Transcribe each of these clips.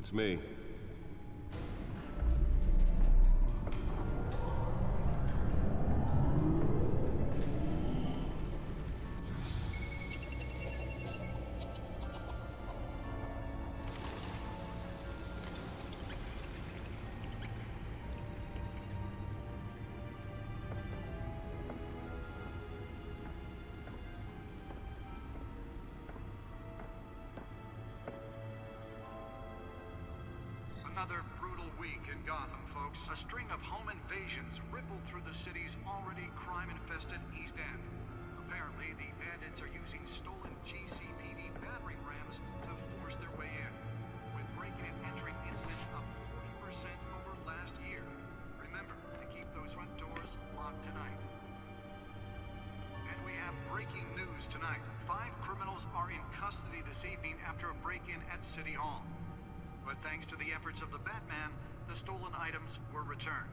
It's me. Another brutal week in Gotham, folks. A string of home invasions rippled through the city's already crime-infested East End. Apparently, the bandits are using stolen GCPD battering rams to force their way in, with break-in and entry incidents up 40% over last year. Remember to keep those front doors locked tonight. And we have breaking news tonight. 5 criminals are in custody this evening after a break-in at City Hall. But thanks to the efforts of the Batman, the stolen items were returned.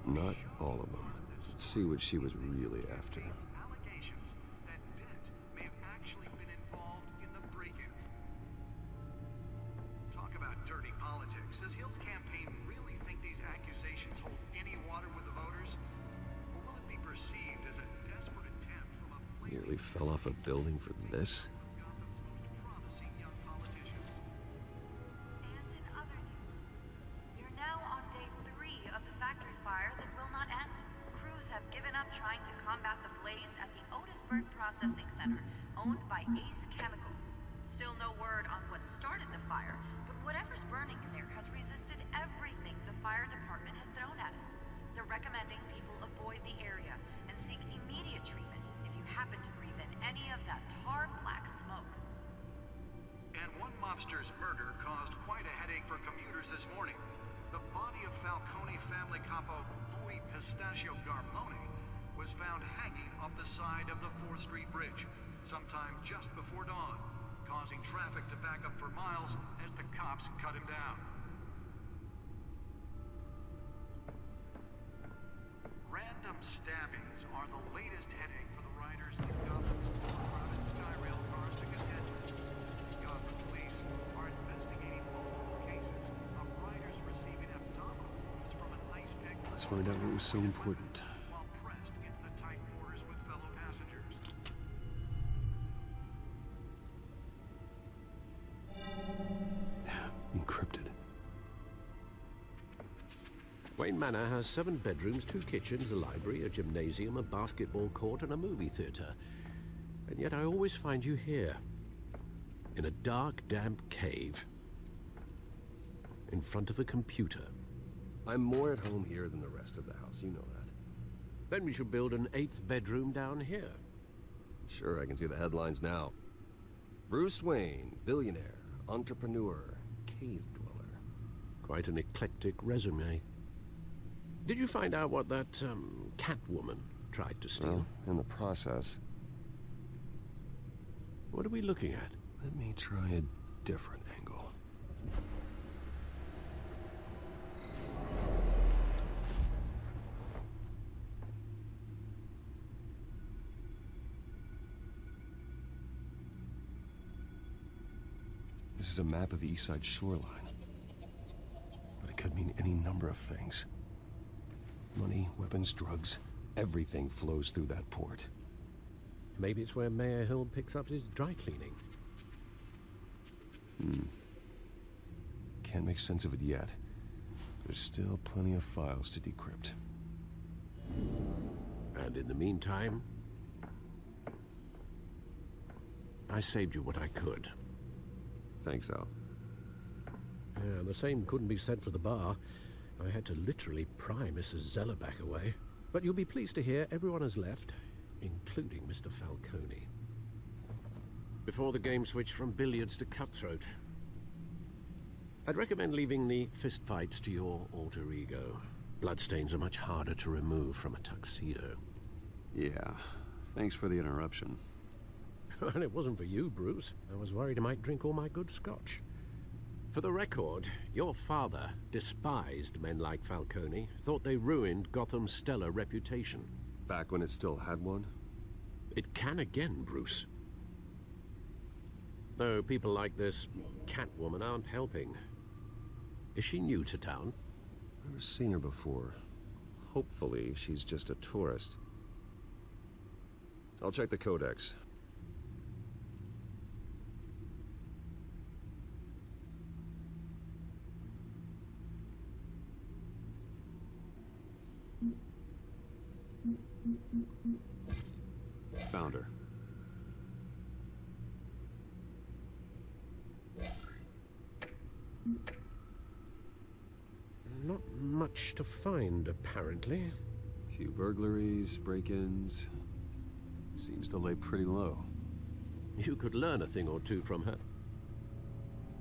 Not all of them. Let's see what she was really after. Allegations that Dent may have actually been involved in the break-in. Talk about dirty politics. Does Hill's campaign really think these accusations hold any water with the voters? Or will it be perceived as a desperate attempt from a Nearly fell off a building for this? Trying to combat the blaze at the Otisburg Processing Center, owned by Ace Chemical. Still no word on what started the fire, but whatever's burning in there has resisted everything the fire department has thrown at it. They're recommending people avoid the area and seek immediate treatment if you happen to breathe in any of that tar black smoke. And one mobster's murder caused quite a headache for commuters this morning. The body of Falcone family capo Louis Pistachio Garmone was found hanging off the side of the 4th Street Bridge sometime just before dawn, causing traffic to back up for miles as the cops cut him down. Random stabbings are the latest headache for the riders in Gotham's overcrowded Skyrail cars to contend with. Gotham police are investigating multiple cases of riders receiving abdominal wounds from an ice pick. Let's find out what was so important. Encrypted. Wayne Manor has 7 bedrooms, 2 kitchens, a library, a gymnasium, a basketball court, and a movie theater. And yet I always find you here, in a dark, damp cave, in front of a computer. I'm more at home here than the rest of the house, you know that. Then we should build an 8th bedroom down here. Sure, I can see the headlines now. Bruce Wayne, billionaire, entrepreneur, cave dweller. Quite an eclectic resume. Did you find out what that, Catwoman tried to steal? Well, in the process. What are we looking at? Let me try a different angle. This is a map of the East Side shoreline. But it could mean any number of things. Money, weapons, drugs, everything flows through that port. Maybe it's where Mayor Hill picks up his dry cleaning. Can't make sense of it yet. There's still plenty of files to decrypt. And in the meantime, I saved you what I could. Thanks, Al. Yeah, the same couldn't be said for the bar. I had to literally pry Mrs. Zellerback away. But you'll be pleased to hear everyone has left, including Mr. Falcone. Before the game switched from billiards to cutthroat. I'd recommend leaving the fistfights to your alter ego. Bloodstains are much harder to remove from a tuxedo. Yeah, thanks for the interruption. And it wasn't for you, Bruce. I was worried I might drink all my good scotch. For the record, your father despised men like Falcone, thought they ruined Gotham's stellar reputation. Back when it still had one? It can again, Bruce. Though people like this Catwoman aren't helping. Is she new to town? Never seen her before. Hopefully, she's just a tourist. I'll check the codex. Found her. Not much to find, apparently. Few burglaries, break-ins. Seems to lay pretty low. You could learn a thing or two from her.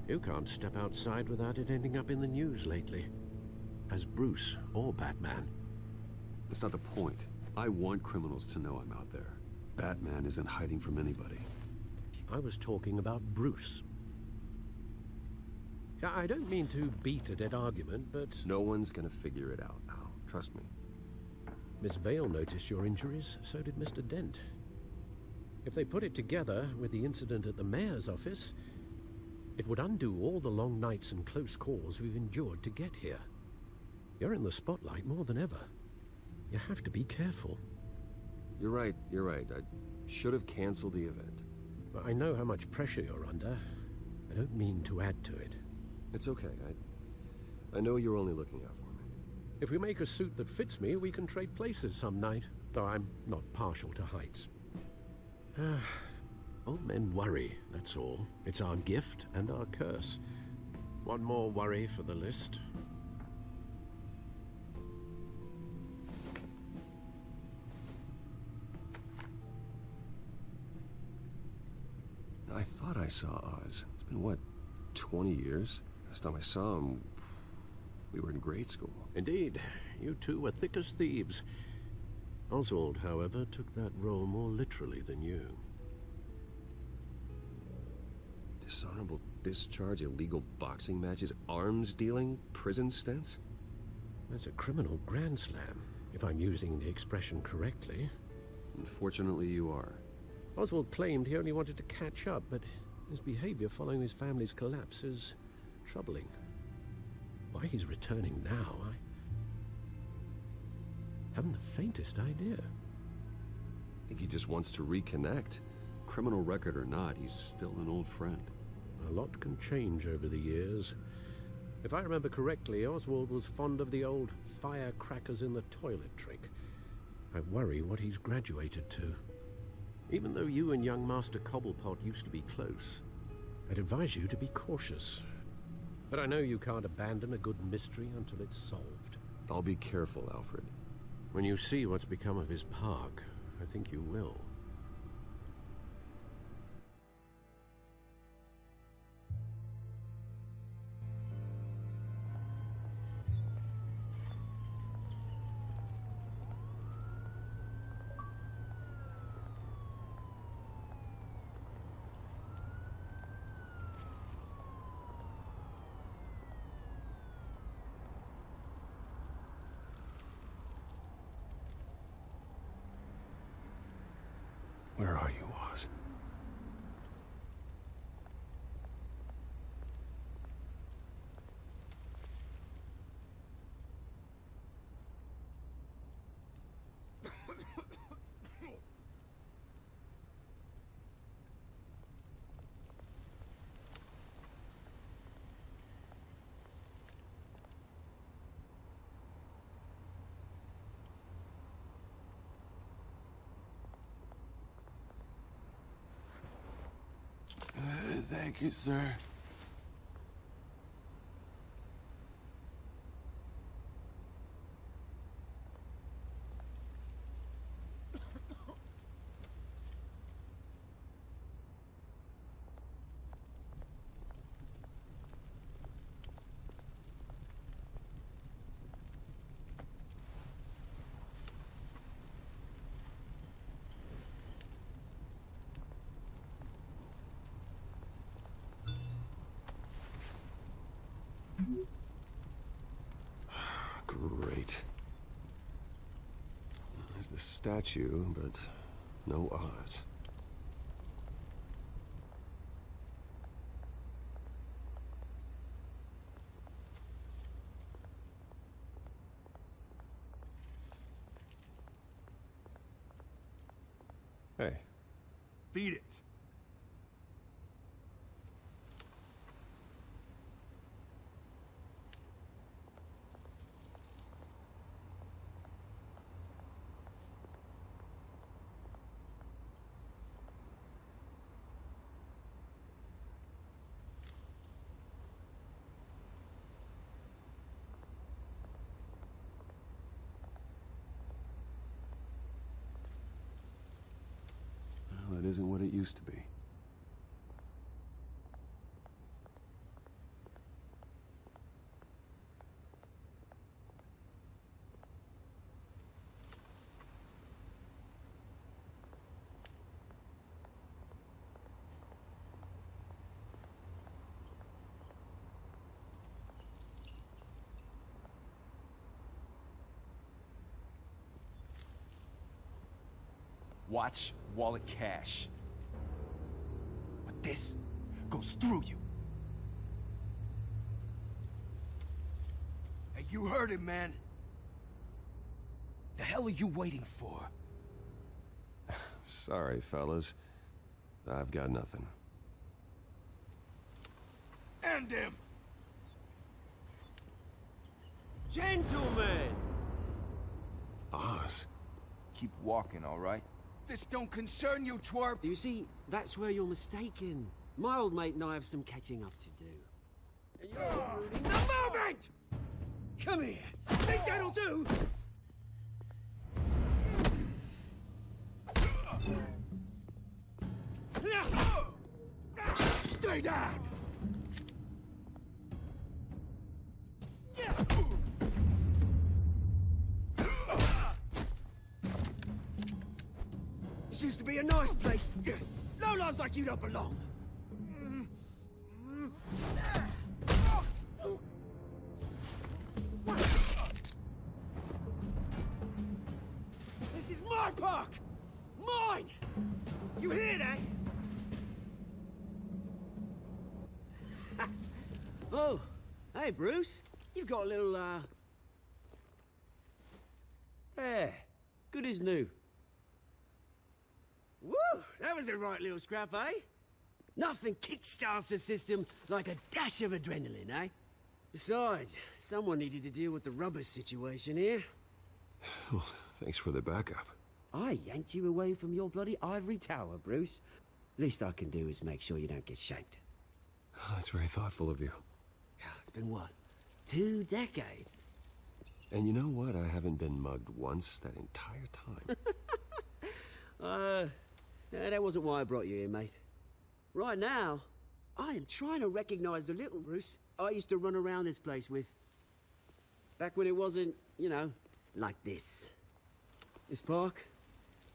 You can't step outside without it ending up in the news lately. As Bruce or Batman. That's not the point. I want criminals to know I'm out there. Batman isn't hiding from anybody. I was talking about Bruce. I don't mean to beat a dead argument, but... No one's gonna figure it out now. Trust me. Miss Vale noticed your injuries, so did Mr. Dent. If they put it together with the incident at the mayor's office, it would undo all the long nights and close calls we've endured to get here. You're in the spotlight more than ever. You have to be careful. You're right. I should have canceled the event. But I know how much pressure you're under. I don't mean to add to it. It's okay. I know you're only looking out for me. If we make a suit that fits me, we can trade places some night, though I'm not partial to heights. Old men worry, that's all. It's our gift and our curse. One more worry for the list. I thought I saw Oz. It's been, what, 20 years? Last time I saw him, we were in grade school. Indeed, you two were thick as thieves. Oswald, however, took that role more literally than you. Dishonorable discharge, illegal boxing matches, arms dealing, prison stints? That's a criminal grand slam, if I'm using the expression correctly. Unfortunately, you are. Oswald claimed he only wanted to catch up, but his behavior following his family's collapse is troubling. Why he's returning now, I haven't the faintest idea. I think he just wants to reconnect. Criminal record or not, he's still an old friend. A lot can change over the years. If I remember correctly, Oswald was fond of the old firecrackers in the toilet trick. I worry what he's graduated to. Even though you and young Master Cobblepot used to be close, I'd advise you to be cautious. But I know you can't abandon a good mystery until it's solved. I'll be careful, Alfred. When you see what's become of his park, I think you will. Where are you, Oz? Thank you, sir. Great. There's the statue, but no Oz. Hey, Beat it. well, it isn't what it used to be. Watch wallet cash. But this goes through you. Hey, you heard it, man. The hell are you waiting for? Sorry, fellas. I've got nothing. End him! Gentlemen! Oz. Keep walking, all right? This don't concern you, twerp! You see, that's where you're mistaken. My old mate and I have some catching up to do. And you're ruining the moment! Come here! Think that'll do? Stay down! This used to be a nice place. No lives like you don't belong. This is my park! Mine! You hear that? Oh, hey, Bruce. You've got a little, There. Good as new. Woo! That was a right little scrap, eh? Nothing kickstarts the system like a dash of adrenaline, eh? Besides, someone needed to deal with the rubber situation here. Well, thanks for the backup. I yanked you away from your bloody ivory tower, Bruce. Least I can do is make sure you don't get shaped. Oh, that's very thoughtful of you. It's been what? 2 decades? And you know what? I haven't been mugged once that entire time. That wasn't why I brought you here, mate. Right now, I am trying to recognize the little Bruce I used to run around this place with. Back when it wasn't, you know, like this. This park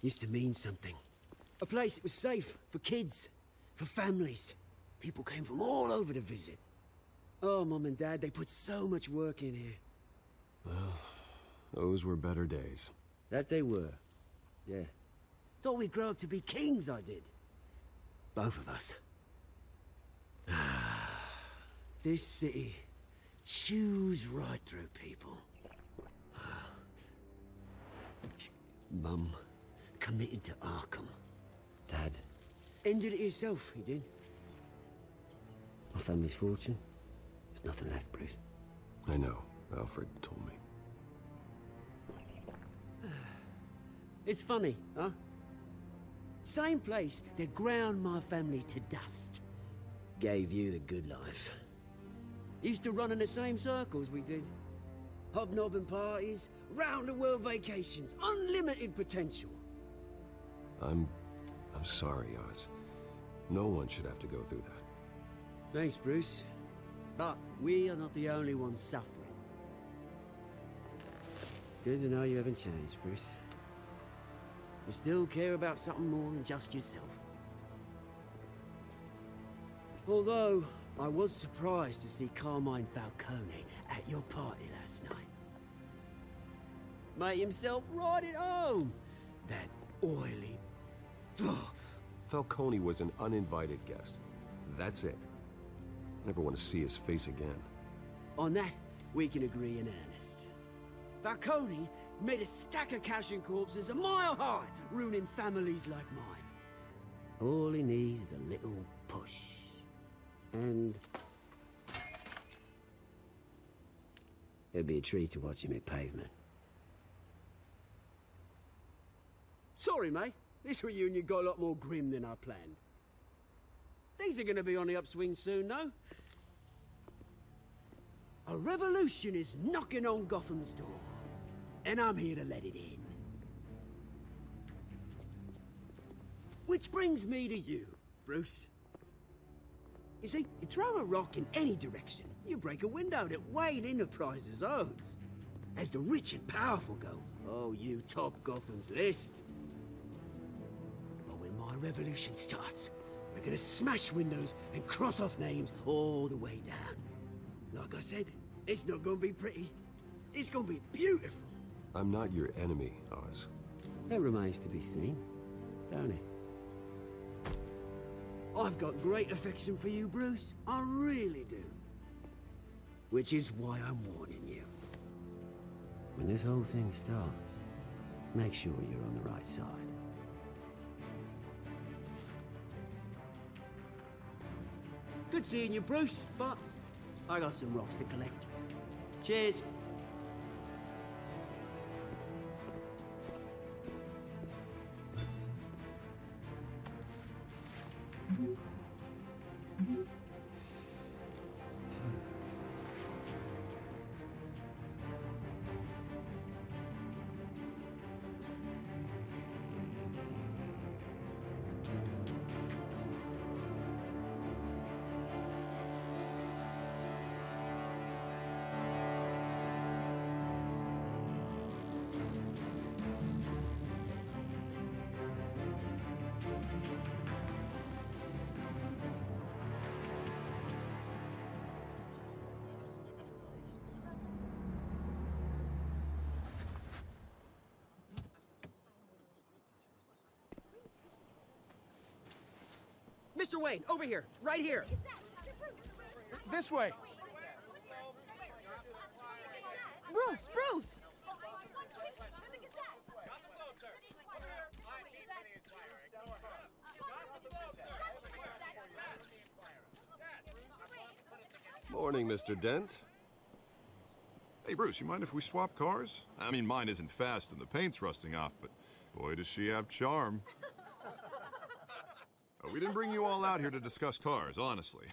used to mean something. A place that was safe for kids, for families. People came from all over to visit. Oh, Mum and Dad, they put so much work in here. Well, those were better days. That they were. Yeah. Thought we'd grow up to be kings, I did. Both of us. This city chews right through people. Mum committed to Arkham. Dad ended it himself, he did. My family's fortune. There's nothing left, Bruce. I know. Alfred told me. It's funny, huh? Same place that ground my family to dust. Gave you the good life. Used to run in the same circles we did. Hobnobbing parties, round-the-world vacations, unlimited potential. I'm sorry, Oz. No one should have to go through that. Thanks, Bruce. But we are not the only ones suffering. Good to know you haven't changed, Bruce. You still care about something more than just yourself. Although, I was surprised to see Carmine Falcone at your party last night. Made himself right at home. That oily... Falcone was an uninvited guest. That's it. Never want to see his face again. On that, we can agree in earnest. Falcone made a stack of cash and corpses a mile high, ruining families like mine. All he needs is a little push. And it'd be a treat to watch him hit pavement. Sorry, mate. This reunion got a lot more grim than I planned. Things are gonna be on the upswing soon, though. A revolution is knocking on Gotham's door, and I'm here to let it in. Which brings me to you, Bruce. You see, you throw a rock in any direction, you break a window that Wayne Enterprises owns. As the rich and powerful go, oh, you top Gotham's list. But when my revolution starts, we're gonna smash windows and cross off names all the way down. Like I said, it's not gonna be pretty. It's gonna be beautiful. I'm not your enemy, Oz. That remains to be seen, don't it? I've got great affection for you, Bruce. I really do. Which is why I'm warning you. When this whole thing starts, make sure you're on the right side. Good seeing you, Bruce, but I got some rocks to collect. Cheers. Mr. Wayne, over here, right here. This way. Bruce! Morning, Mr. Dent. Hey, Bruce, you mind if we swap cars? I mean, mine isn't fast and the paint's rusting off, but boy, does she have charm. We didn't bring you all out here to discuss cars, honestly.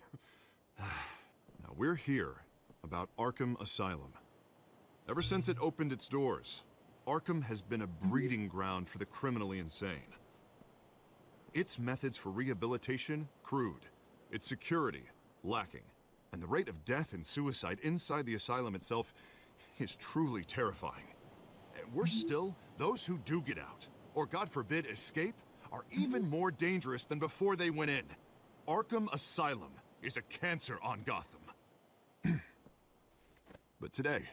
Now, we're here about Arkham Asylum. Ever since it opened its doors, Arkham has been a breeding ground for the criminally insane. Its methods for rehabilitation, crude. Its security, lacking. And the rate of death and suicide inside the asylum itself is truly terrifying. And worse still, those who do get out, or God forbid, escape, are even more dangerous than before they went in. Arkham Asylum is a cancer on Gotham. But today,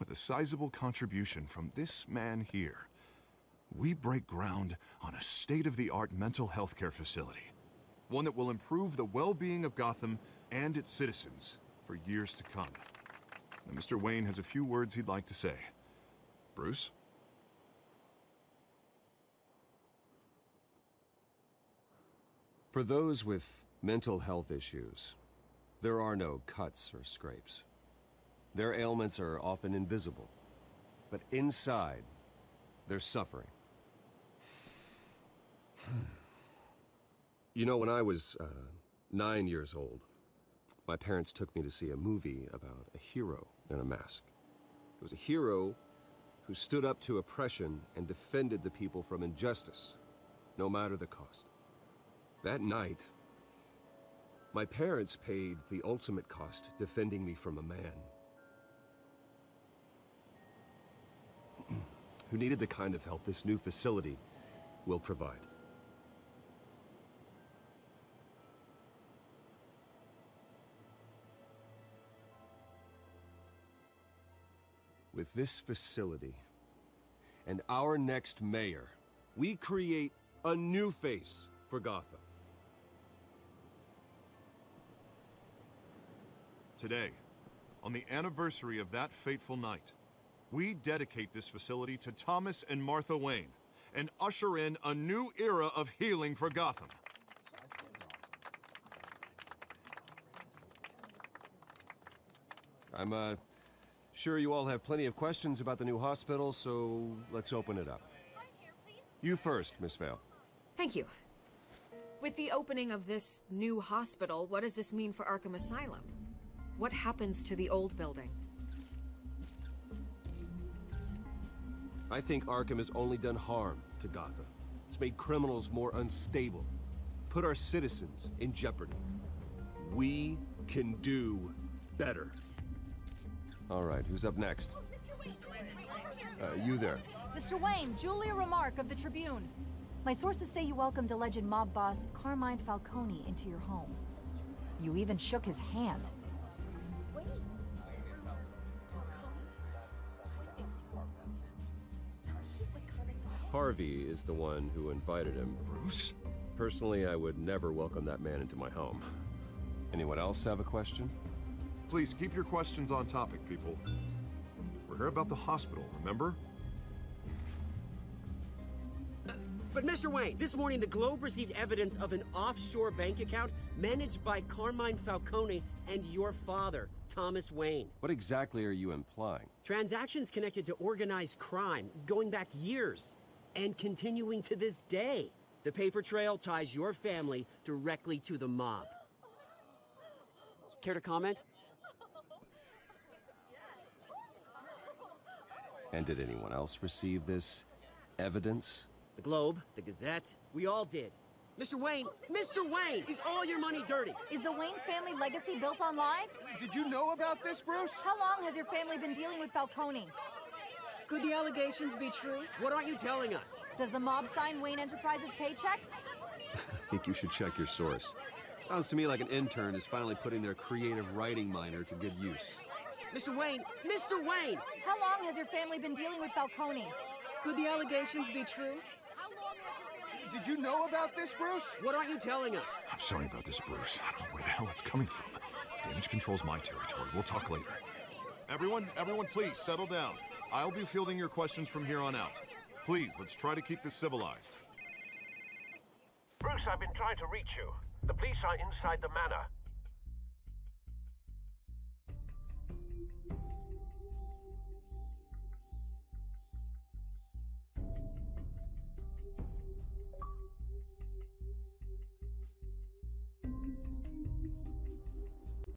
with a sizable contribution from this man here, we break ground on a state-of-the-art mental health care facility. One that will improve the well-being of Gotham and its citizens for years to come. Now, Mr. Wayne has a few words he'd like to say. Bruce? For those with mental health issues, there are no cuts or scrapes. Their ailments are often invisible, but inside, they're suffering. You know, when I was 9 years old, my parents took me to see a movie about a hero in a mask. It was a hero who stood up to oppression and defended the people from injustice, no matter the cost. That night, my parents paid the ultimate cost defending me from a man who needed the kind of help this new facility will provide. With this facility and our next mayor, we create a new face for Gotham. Today, on the anniversary of that fateful night, We dedicate this facility to Thomas and Martha Wayne and usher in a new era of healing for Gotham. I'm sure you all have plenty of questions about the new hospital, so let's open it up. You first, Miss Vale. Thank you. With the opening of this new hospital, what does this mean for Arkham Asylum? What happens to the old building? I think Arkham has only done harm to Gotham. It's made criminals more unstable, put our citizens in jeopardy. We can do better. All right, who's up next? You there. Mr. Wayne, Julia Remark of the Tribune. My sources say you welcomed alleged mob boss Carmine Falcone into your home. You even shook his hand. Harvey is the one who invited him. Bruce? Personally, I would never welcome that man into my home. Anyone else have a question? Please keep your questions on topic, people. We're here about the hospital, remember? But Mr. Wayne, this morning the Globe received evidence of an offshore bank account managed by Carmine Falcone and your father, Thomas Wayne. What exactly are you implying? Transactions connected to organized crime going back years and continuing to this day. The paper trail ties your family directly to the mob. Care to comment? And did anyone else receive this evidence? The Globe, the Gazette, we all did. Mr. Wayne, is all your money dirty? Is the Wayne family legacy built on lies? Did you know about this, Bruce? How long has your family been dealing with Falcone? Could the allegations be true? What aren't you telling us? Does the mob sign Wayne Enterprises paychecks? I think you should check your source. Sounds to me like an intern is finally putting their creative writing minor to good use. Mr. Wayne! How long has your family been dealing with Falcone? Could the allegations be true? Did you know about this, Bruce? What aren't you telling us? I'm sorry about this, Bruce. I don't know where the hell it's coming from. Damage control's my territory. We'll talk later. Everyone, please, settle down. I'll be fielding your questions from here on out. Please, let's try to keep this civilized. Bruce, I've been trying to reach you. The police are inside the manor.